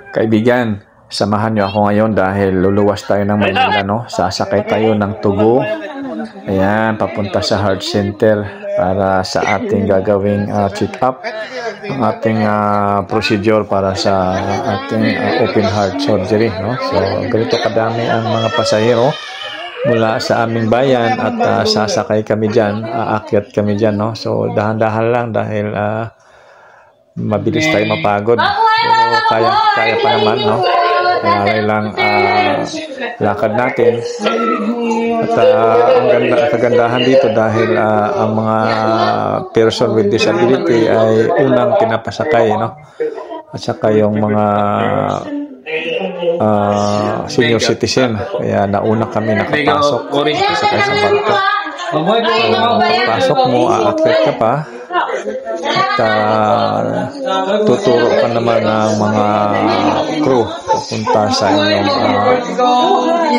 Kaibigan, samahan niyo ako ngayon dahil luluwas tayo ng Maynila, no? Sasakay tayo ng Tugo. Ayan, papunta sa Heart Center para sa ating gagawing check-up, ang ating procedure para sa ating open heart surgery, no? So, ganito kadami ang mga pasahero mula sa aming bayan at sasakay kami dyan, aakyat kami dyan, no? So, dahan-dahan lang dahil mabilis tayo mapagod. Pero kaya pa naman, no? Kaya lang lakad natin. At ang kagandahan dito dahil ang mga person with disability ay unang pinapasakay, no? At saka yung mga senior citizen. Kaya nauna kami nakapasok sakay sa barko. So, pagpasok mo, aakyat ka pa. At tuturo ka naman ng mga crew pupunta sa inyong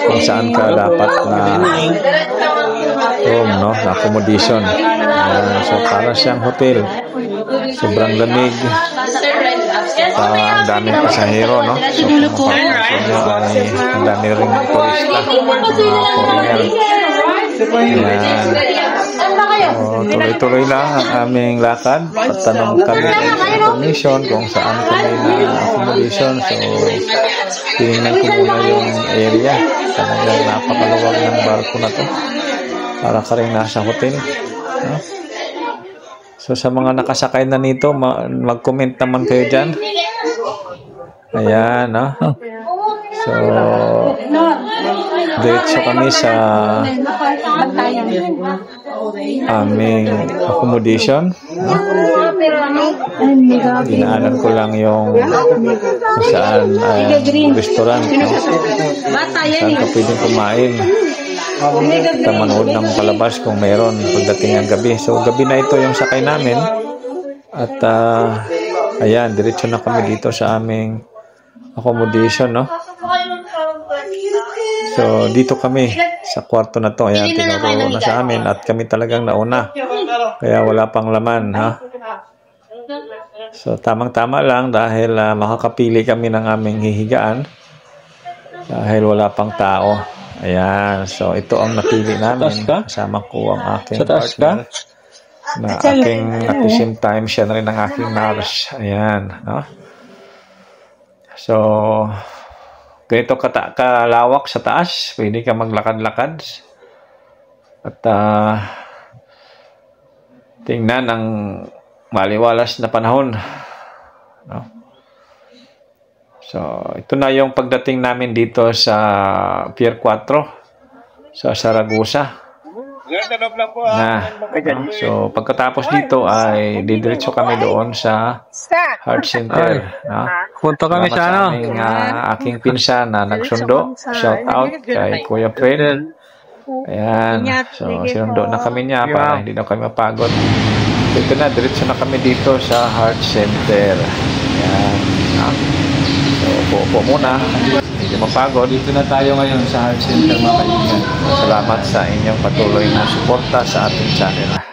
kung saan ka dapat na room, no? Na accommodation. So para siyang hotel, sobrang lamig, ang daming pasahero, no? So kung mapapansin nyo ay ang dami rin turista, mga foreigner. Ayan. So, tuloy-tuloy lang ang aming lakad. Patanong kami sa information kung saan kami na accommodation. So, tinignan ko muna yung area. Talagang napakaluwag ng barko na to. Para ka rin nasa hotel. No? So, sa mga nakasakay na nito, mag-comment naman kayo dyan. Ayan, no? So, diretso kami sa aming accommodation. Dinaanan ko lang yung kung saan restaurant, no? Saan ka pwedeng kumain. Ka manood ng palabas kung mayroon pagdating ng gabi. So, gabi na ito yung sakay namin. At, ayan, diretso na kami dito sa aming accommodation, no? So, dito kami sa kwarto na to. Ayan, tinuro na sa amin at kami talagang nauna. Kaya wala pang laman, ha? So, tamang-tama lang dahil makakapili kami ng aming hihigaan dahil wala pang tao. Ayan. So, ito ang napili namin. Kasama ko ang aking partner na aking at the same time siya na rin ang aking nurse. Ayan, no? So, ganito kalawak sa taas. Pwede ka maglakad-lakad. At tingnan ang maliwalas na panahon. No? So, ito na yung pagdating namin dito sa Pier 4 sa Saragossa. So, pagkatapos dito ay didiretso kami doon sa Heart Center. No? Punta kami sa aking pinsan na nagsundo. Shout out kay Kuya Fred. Ayan. So, sinundo na kami niya para hindi na kami mapagod. Ito na, diretso na kami dito sa Heart Center. Ayan. So, po muna. Hindi mapagod. Dito na tayo ngayon sa Heart Center, mga kaibigan. Salamat sa inyong patuloy na suporta sa ating channel.